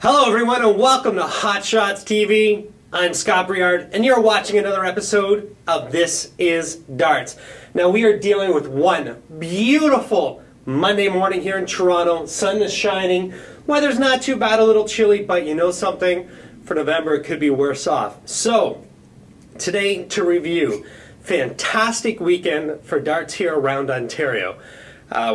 Hello everyone and welcome to Hot Shots TV. I'm Scott Briard and you're watching another episode of This Is Darts. Now we are dealing with one beautiful Monday morning here in Toronto. Sun is shining. Weather's not too bad, a little chilly, but you know something? For November it could be worse off. So today to review, fantastic weekend for darts here around Ontario.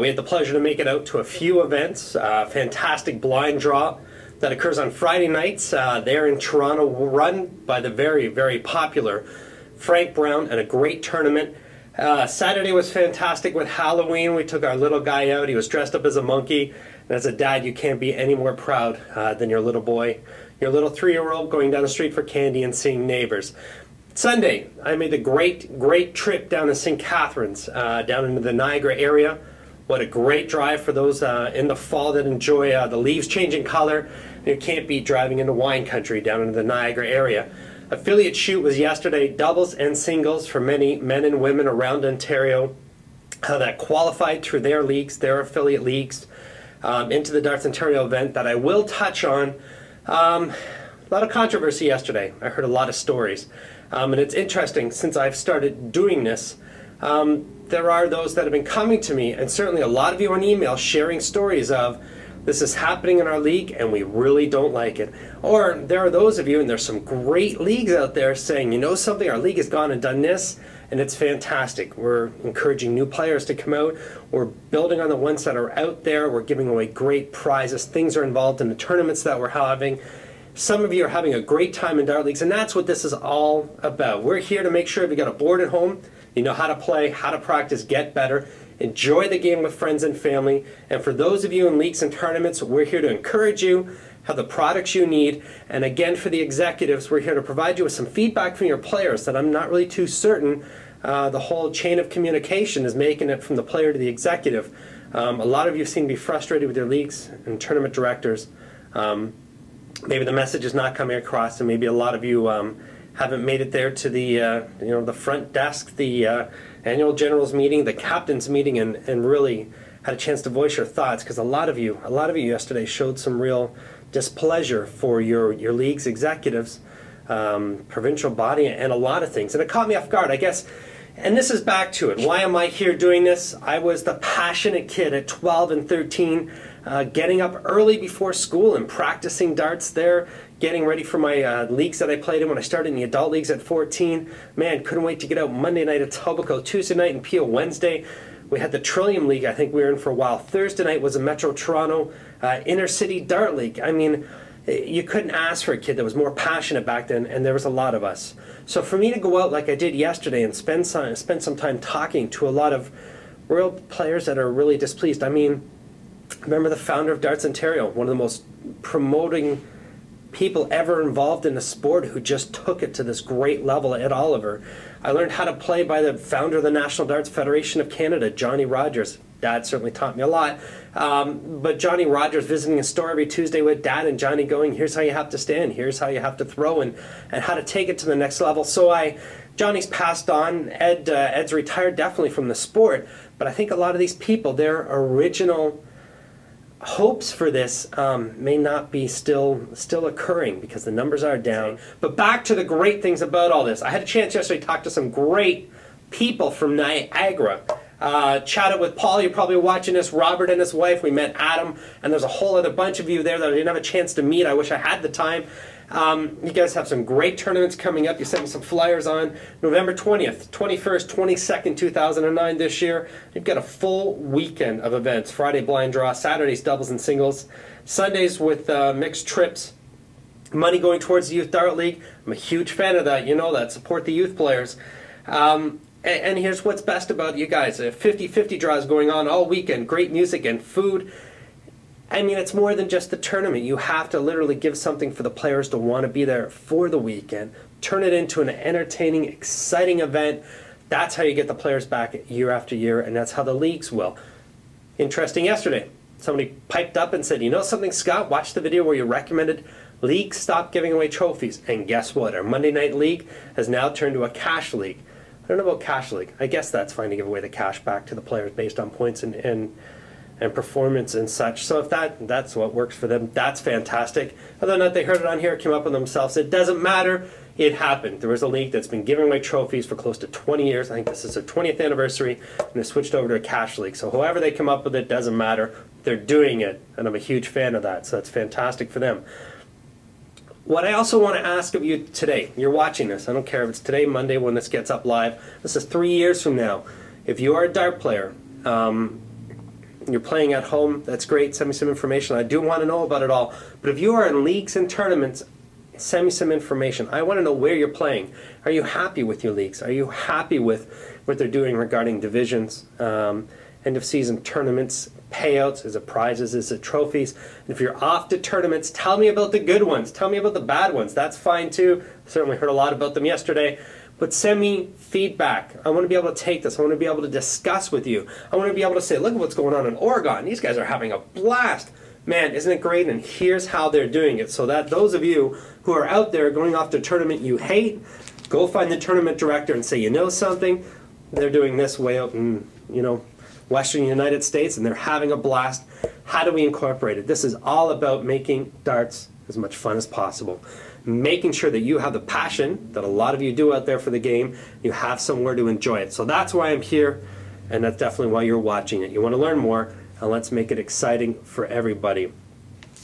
We had the pleasure to make it out to a few events. Fantastic blind draw that occurs on Friday nights there in Toronto, run by the very, very popular Frank Brown, and a great tournament. Saturday was fantastic with Halloween. We took our little guy out. He was dressed up as a monkey. And as a dad, you can't be any more proud than your little boy, your little 3-year-old going down the street for candy and seeing neighbors. Sunday, I made the great trip down to St. Catharines, down into the Niagara area. What a great drive for those in the fall that enjoy the leaves changing color. You can't beat driving into wine country down into the Niagara area. Affiliate shoot was yesterday, doubles and singles for many men and women around Ontario that qualified through their leagues, their affiliate leagues, into the Darts Ontario event that I will touch on. A lot of controversy yesterday. I heard a lot of stories. And it's interesting, since I've started doing this, there are those that have been coming to me, and certainly a lot of you on email sharing stories of, this is happening in our league and we really don't like it. Or there are those of you, and there's some great leagues out there saying, you know something, our league has gone and done this and it's fantastic. We're encouraging new players to come out. We're building on the ones that are out there. We're giving away great prizes. Things are involved in the tournaments that we're having. Some of you are having a great time in dart leagues, and that's what this is all about. We're here to make sure if you got a board at home, you know how to play, how to practice, get better. Enjoy the game with friends and family. And for those of you in leagues and tournaments, we're here to encourage you, have the products you need. And again, for the executives, we're here to provide you with some feedback from your players that I'm not really too certain the whole chain of communication is making it from the player to the executive. A lot of you seem to be frustrated with your leagues and tournament directors. Maybe the message is not coming across, and maybe a lot of you haven't made it there to the the front desk, the annual generals meeting, the captains meeting, and really had a chance to voice your thoughts, because a lot of you yesterday showed some real displeasure for your league's executives, provincial body, and a lot of things, and it caught me off guard, I guess. And this is back to it. Why am I here doing this? I was the passionate kid at 12 and 13, getting up early before school and practicing darts there, getting ready for my leagues that I played in when I started in the adult leagues at 14. Man, couldn't wait to get out Monday night at Etobicoke, Tuesday night in Peel, Wednesday. We had the Trillium League, I think we were in for a while. Thursday night was a Metro Toronto Inner City Dart League. I mean, you couldn't ask for a kid that was more passionate back then, and there was a lot of us. So for me to go out like I did yesterday and spend some time talking to a lot of real players that are really displeased. I mean, remember the founder of Darts Ontario, one of the most promoting people ever involved in the sport, who just took it to this great level at Oliver. I learned how to play by the founder of the National Darts Federation of Canada, Johnny Rogers. Dad certainly taught me a lot. But Johnny Rogers visiting a store every Tuesday with Dad, and Johnny going, here's how you have to stand, here's how you have to throw, and how to take it to the next level. So Johnny's passed on. Ed's retired definitely from the sport, but I think a lot of these people, their original hopes for this may not be still occurring, because the numbers are down. But back to the great things about all this. I had a chance yesterday to talk to some great people from Niagara. Chatted with Paul, you're probably watching this, Robert and his wife. We met Adam, and there's a whole other bunch of you there that I didn't have a chance to meet. I wish I had the time. You guys have some great tournaments coming up. You sent me some flyers on November 20th, 21st, 22nd, 2009 this year. You've got a full weekend of events. Friday blind draw, Saturdays doubles and singles, Sundays with mixed trips, money going towards the Youth Dart League. I'm a huge fan of that, you know that. Support the youth players. And here's what's best about you guys. 50-50 draws going on all weekend, great music and food. I mean, it's more than just the tournament. You have to literally give something for the players to want to be there for the weekend. Turn it into an entertaining, exciting event. That's how you get the players back year after year, and that's how the leagues will. Interesting yesterday. Somebody piped up and said, you know something, Scott? Watch the video where you recommended leagues stop giving away trophies. And guess what? Our Monday night league has now turned to a cash league. I don't know about cash league. I guess that's fine to give away the cash back to the players based on points and and performance and such. So if that's what works for them, that's fantastic. Whether or not they heard it on here, came up with themselves, it doesn't matter. It happened. There was a league that's been giving away trophies for close to 20 years. I think this is their 20th anniversary, and they switched over to a cash league. So however they come up with it, doesn't matter. They're doing it, and I'm a huge fan of that, so that's fantastic for them. What I also want to ask of you today, you're watching this, I don't care if it's today, Monday, when this gets up live, this is 3 years from now. If you are a dart player, you're playing at home, that's great, send me some information. I do want to know about it all. But if you are in leagues and tournaments, send me some information. I want to know where you're playing. Are you happy with your leagues? Are you happy with what they're doing regarding divisions, end of season tournaments, payouts? Is it prizes? Is it trophies? And if you're off to tournaments, tell me about the good ones. Tell me about the bad ones. That's fine too. Certainly heard a lot about them yesterday. But send me feedback. I want to be able to take this. I want to be able to discuss with you. I want to be able to say, look at what's going on in Oregon. These guys are having a blast. Man, isn't it great? And here's how they're doing it. So that those of you who are out there going off to a tournament you hate, go find the tournament director and say, you know something? They're doing this way out in, Western United States, and they're having a blast. How do we incorporate it? This is all about making darts as much fun as possible. Making sure that you have the passion that a lot of you do out there for the game. You have somewhere to enjoy it. So that's why I'm here, and that's definitely why you're watching it. You want to learn more, and let's make it exciting for everybody.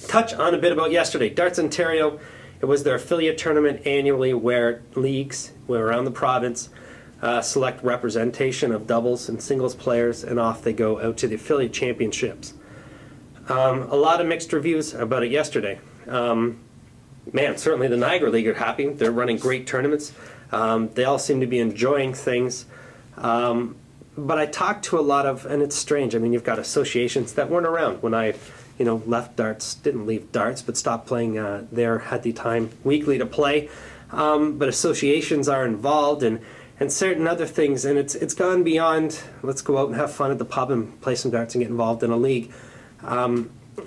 Touch on a bit about yesterday. Darts Ontario, it was their affiliate tournament annually where leagues around the province select representation of doubles and singles players, and off they go out to the affiliate championships. A lot of mixed reviews about it yesterday. Man, certainly the Niagara League are happy. They're running great tournaments. They all seem to be enjoying things. But I talked to a lot of, and it's strange, I mean, you've got associations that weren't around when I left darts, didn't leave darts, but stopped playing there, had the time weekly to play. But associations are involved, and certain other things, and it's gone beyond, let's go out and have fun at the pub and play some darts and get involved in a league.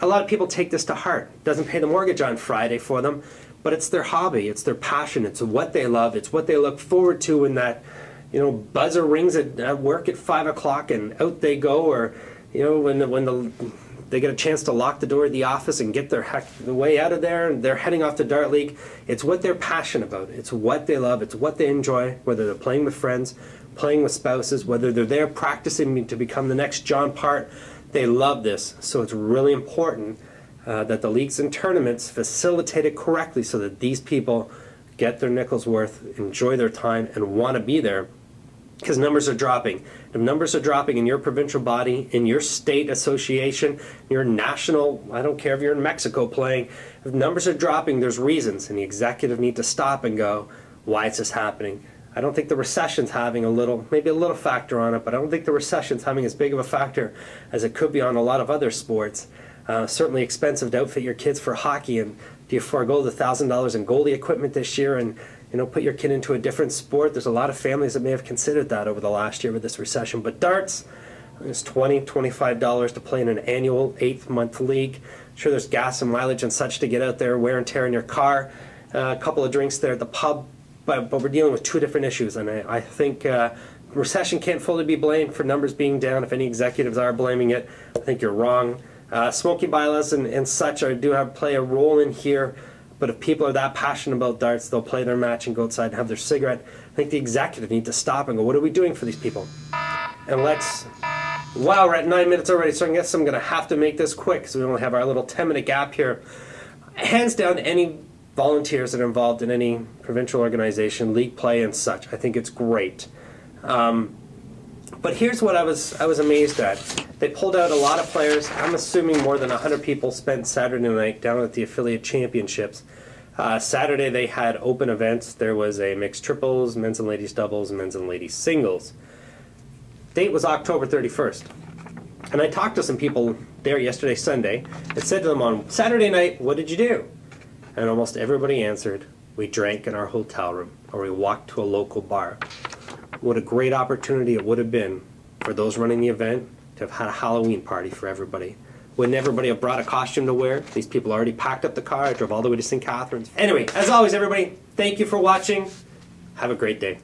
A lot of people take this to heart. It doesn't pay the mortgage on Friday for them, but it's their hobby, it's their passion, it's what they love, it's what they look forward to when that buzzer rings at work at 5 o'clock and out they go, or when they get a chance to lock the door of the office and get the way out of there, and they're heading off to Dart League. It's what they're passionate about. It's what they love. It's what they enjoy, whether they're playing with friends, playing with spouses, whether they're there practicing to become the next John Part. They love this. So it's really important that the leagues and tournaments facilitate it correctly so that these people get their nickels worth, enjoy their time, and want to be there. Because numbers are dropping. If numbers are dropping in your provincial body, in your state association, your national, I don't care if you're in Mexico playing, if numbers are dropping, there's reasons, and the executive need to stop and go, why is this happening? I don't think the recession's having maybe a little factor on it, but I don't think the recession's having as big of a factor as it could be on a lot of other sports. Certainly expensive to outfit your kids for hockey, and do you forego the $1,000 in goalie equipment this year and put your kid into a different sport? There's a lot of families that may have considered that over the last year with this recession. But darts, it's $20, $25 to play in an annual 8-month league. Sure, there's gas and mileage and such to get out there, wear and tear in your car, a couple of drinks there at the pub, but we're dealing with two different issues, and I think recession can't fully be blamed for numbers being down. If any executives are blaming it, I think you're wrong. Smoking bylaws and such play a role in here. But if people are that passionate about darts, they'll play their match and go outside and have their cigarette. I think the executive need to stop and go, what are we doing for these people? And wow, we're at 9 minutes already, so I guess I'm going to have to make this quick because we only have our little 10-minute gap here. Hands down to any volunteers that are involved in any provincial organization, league play and such. I think it's great. But here's what I was amazed at. They pulled out a lot of players. I'm assuming more than 100 people spent Saturday night down at the affiliate championships. Saturday they had open events. There was a mixed triples, men's and ladies doubles, men's and ladies singles. Date was October 31st. And I talked to some people there yesterday, Sunday, and said to them on Saturday night, what did you do? And almost everybody answered, we drank in our hotel room, or we walked to a local bar. What a great opportunity it would have been for those running the event to have had a Halloween party for everybody. Wouldn't everybody have brought a costume to wear? These people already packed up the car, drove all the way to St. Catharines. Anyway, as always, everybody, thank you for watching. Have a great day.